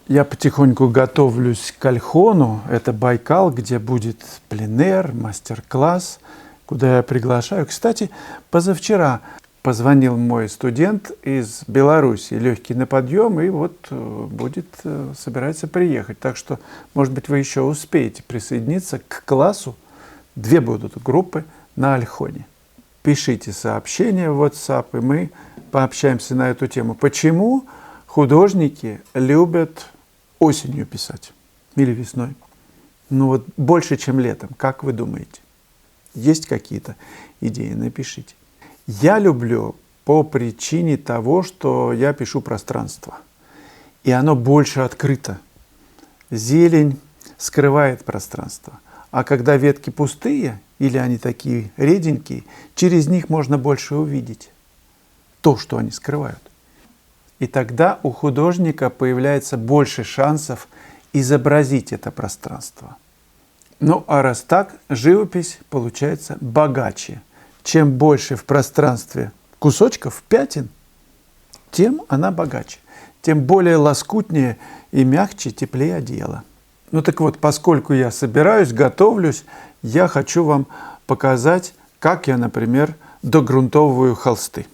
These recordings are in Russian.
Я потихоньку готовлюсь к Альхону. Это Байкал, где будет пленэр, мастер-класс, куда я приглашаю. Кстати, позавчера позвонил мой студент из Беларуси, легкий на подъем, и вот собирается приехать. Так что, может быть, вы еще успеете присоединиться к классу. 2 будут группы на Альхоне. Пишите сообщения в WhatsApp, и мы пообщаемся на эту тему. Почему художники любят осенью писать или весной? Ну вот больше, чем летом. Как вы думаете? Есть какие-то идеи? Напишите. Я люблю по причине того, что я пишу пространство. И оно больше открыто. Зелень скрывает пространство. А когда ветки пустые, или они такие реденькие, через них можно больше увидеть то, что они скрывают. И тогда у художника появляется больше шансов изобразить это пространство. Ну а раз так, живопись получается богаче. Чем больше в пространстве кусочков, пятен, тем она богаче. Тем более лоскутнее и мягче, теплее одеяло. Ну так вот, поскольку я собираюсь, готовлюсь, я хочу вам показать, как я, например, догрунтовываю холсты.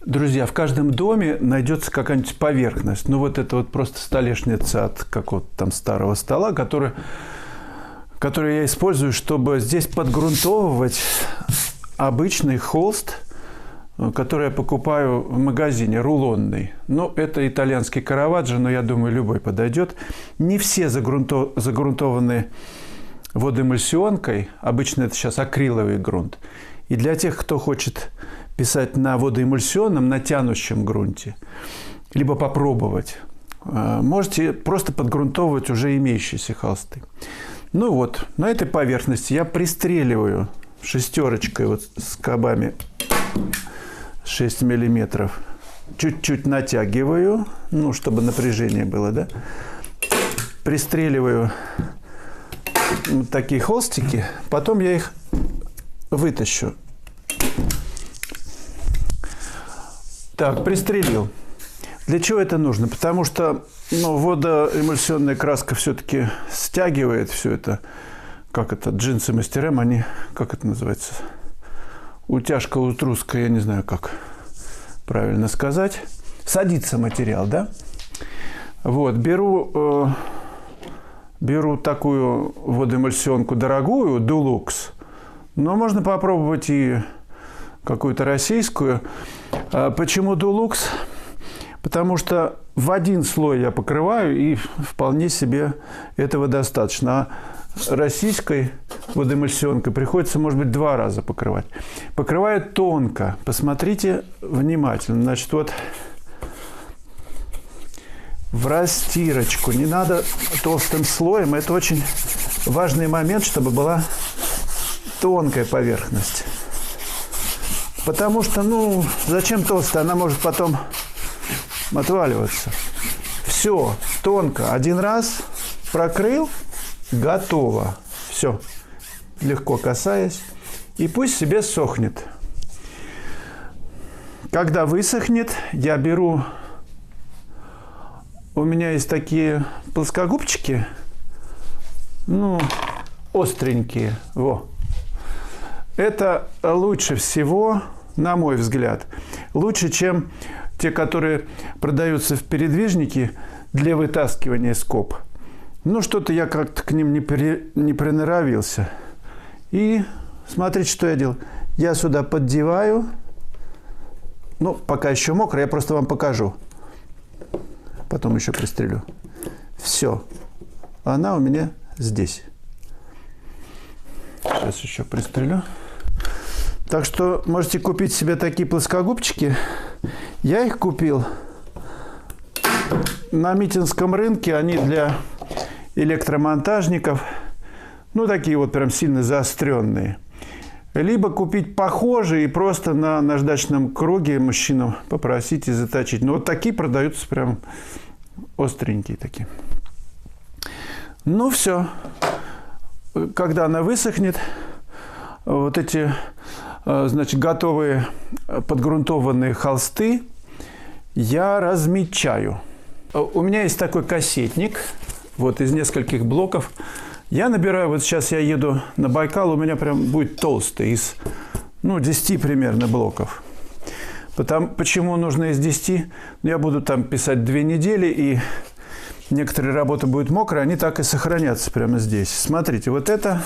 Друзья, в каждом доме найдется какая-нибудь поверхность. Ну вот это вот просто столешница от какого-то там старого стола, который я использую, чтобы здесь подгрунтовывать обычный холст, который я покупаю в магазине, рулонный. Ну, это итальянский Караваджо, но я думаю, любой подойдет. Не все загрунтованы водоэмульсионкой. Обычно это сейчас акриловый грунт. И для тех, кто хочет писать на водоэмульсионном, на тянущем грунте, либо попробовать, можете просто подгрунтовывать уже имеющиеся холсты. Ну вот, на этой поверхности я пристреливаю шестерочкой вот с скобами 6 миллиметров. Чуть-чуть натягиваю, ну, чтобы напряжение было, да. Пристреливаю вот такие холстики, потом я их вытащу. Так, пристрелил. Для чего это нужно? Потому что водоэмульсионная краска все-таки стягивает все это. Как это? Джинсы мастерам, они, как это называется? Утяжка утрузка, я не знаю, как правильно сказать. Садится материал, да? Вот, беру такую водоэмульсионку дорогую, Dulux. Но можно попробовать и какую-то российскую. Почему Dulux? Потому что в один слой я покрываю, и вполне себе этого достаточно. А российской водоэмульсионкой приходится, может быть, 2 раза покрывать. Покрываю тонко. Посмотрите внимательно. Значит, вот в растирочку. Не надо толстым слоем. Это очень важный момент, чтобы была тонкая поверхность. Потому что, зачем толстая? Она может потом отваливаться. Все, тонко. 1 раз прокрыл, готово. Все. Легко касаясь. И пусть себе сохнет. Когда высохнет, я беру... У меня есть такие плоскогубчики. Остренькие. Во. Это лучше всего, на мой взгляд, лучше, чем те, которые продаются в передвижнике для вытаскивания скоб. Что-то я как-то к ним не приноровился. И смотрите, что я делаю. Я сюда поддеваю. Пока еще мокро, я просто вам покажу. Потом еще пристрелю. Все. Она у меня здесь. Сейчас еще пристрелю. Так что можете купить себе такие плоскогубчики. Я их купил на Митинском рынке. Они для электромонтажников. Такие вот прям сильно заостренные. Либо купить похожие и просто на наждачном круге мужчину попросить и заточить. Вот такие продаются прям остренькие такие. Все. Когда она высохнет, вот эти, готовые подгрунтованные холсты я размечаю. У меня есть такой кассетник, вот из нескольких блоков. Я набираю, вот сейчас я еду на Байкал, у меня прям будет толстый, из 10 примерно блоков. Почему нужно из 10? Я буду там писать 2 недели, и некоторые работы будут мокрые, они так и сохранятся прямо здесь. Смотрите, вот эта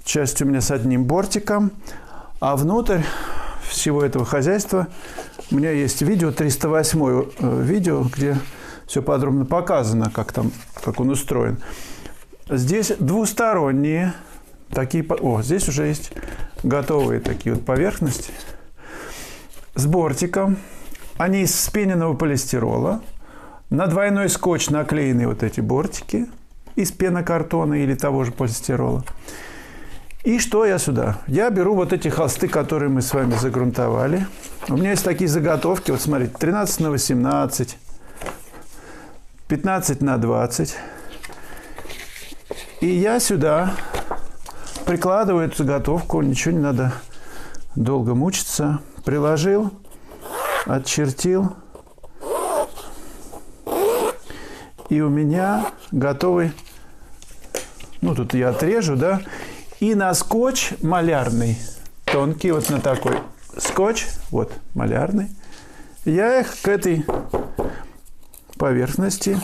часть у меня с одним бортиком, а внутрь всего этого хозяйства у меня есть видео, 308 видео, где все подробно показано, как он устроен. Здесь двусторонние такие... здесь уже есть готовые такие вот поверхности с бортиком. Они из вспененного полистирола. На двойной скотч наклеены вот эти бортики из пенокартона или того же полистирола. И что я сюда? Я беру вот эти холсты, которые мы с вами загрунтовали. У меня есть такие заготовки. Вот смотрите, 13 на 18, 15 на 20. И я сюда прикладываю эту заготовку. Ничего не надо долго мучиться. Приложил, отчертил. И у меня готовый, тут я отрежу, да, и на скотч малярный, тонкий, вот на такой скотч, вот, малярный, я их к этой поверхности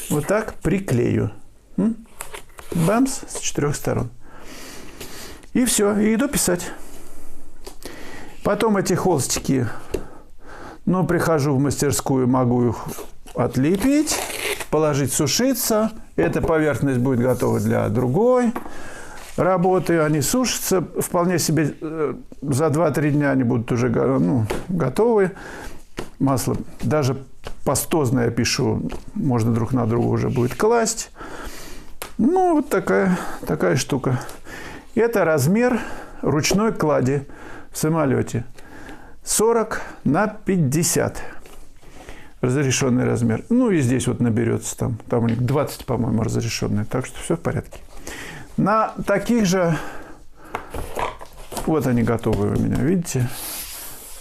вот так приклею. Бамс, с 4 сторон. И все, и иду писать. Потом эти холстики, прихожу в мастерскую, могу их отлепить, положить сушиться. Эта поверхность будет готова для другой работы. Они сушатся. Вполне себе за 2-3 дня они будут уже готовы. Масло даже пастозное я пишу. Можно друг на друга уже будет класть. Вот такая штука. Это размер ручной клади в самолете. 40 на 50. Разрешенный размер. И здесь вот наберется там у них 20, по-моему, разрешенный. Так что все в порядке. На таких же, вот они готовы у меня, видите?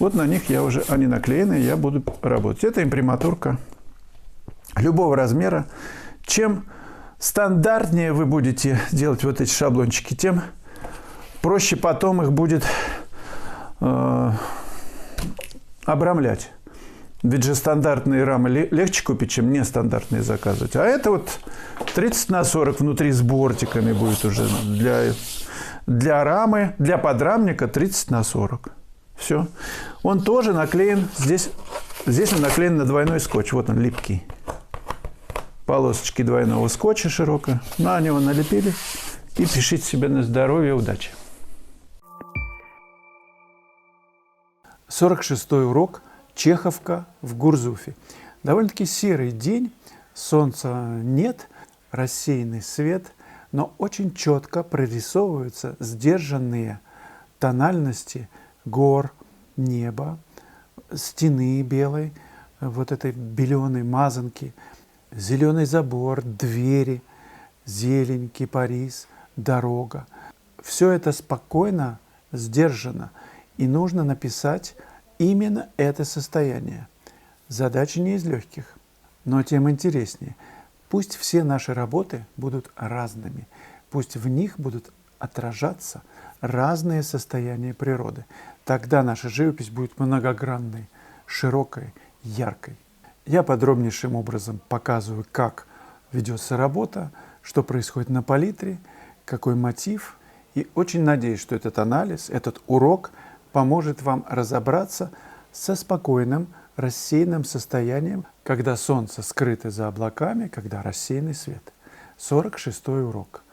Вот на них они наклеены, я буду работать. Это имприматурка любого размера. Чем стандартнее вы будете делать вот эти шаблончики, тем проще потом их будет обрамлять. Ведь же стандартные рамы легче купить, чем нестандартные заказывать. А это вот 30 на 40 внутри с бортиками будет уже для рамы, для подрамника 30 на 40. Все. Он тоже наклеен, здесь он наклеен на двойной скотч. Вот он, липкий. Полосочки двойного скотча широко. На него налепили. И пишите себе на здоровье, удачи. 46-й урок. Чеховка в Гурзуфе. Довольно-таки серый день, солнца нет, рассеянный свет, но очень четко прорисовываются сдержанные тональности гор, неба, стены белой, вот этой беленой мазанки, зеленый забор, двери, зелень, кипарис, дорога. Все это спокойно, сдержанно, и нужно написать именно это состояние. Задача не из легких, но тем интереснее. Пусть все наши работы будут разными, пусть в них будут отражаться разные состояния природы. Тогда наша живопись будет многогранной, широкой, яркой. Я подробнейшим образом показываю, как ведется работа, что происходит на палитре, какой мотив. И очень надеюсь, что этот анализ, этот урок поможет вам разобраться со спокойным, рассеянным состоянием, когда солнце скрыто за облаками, когда рассеянный свет. 46-й урок.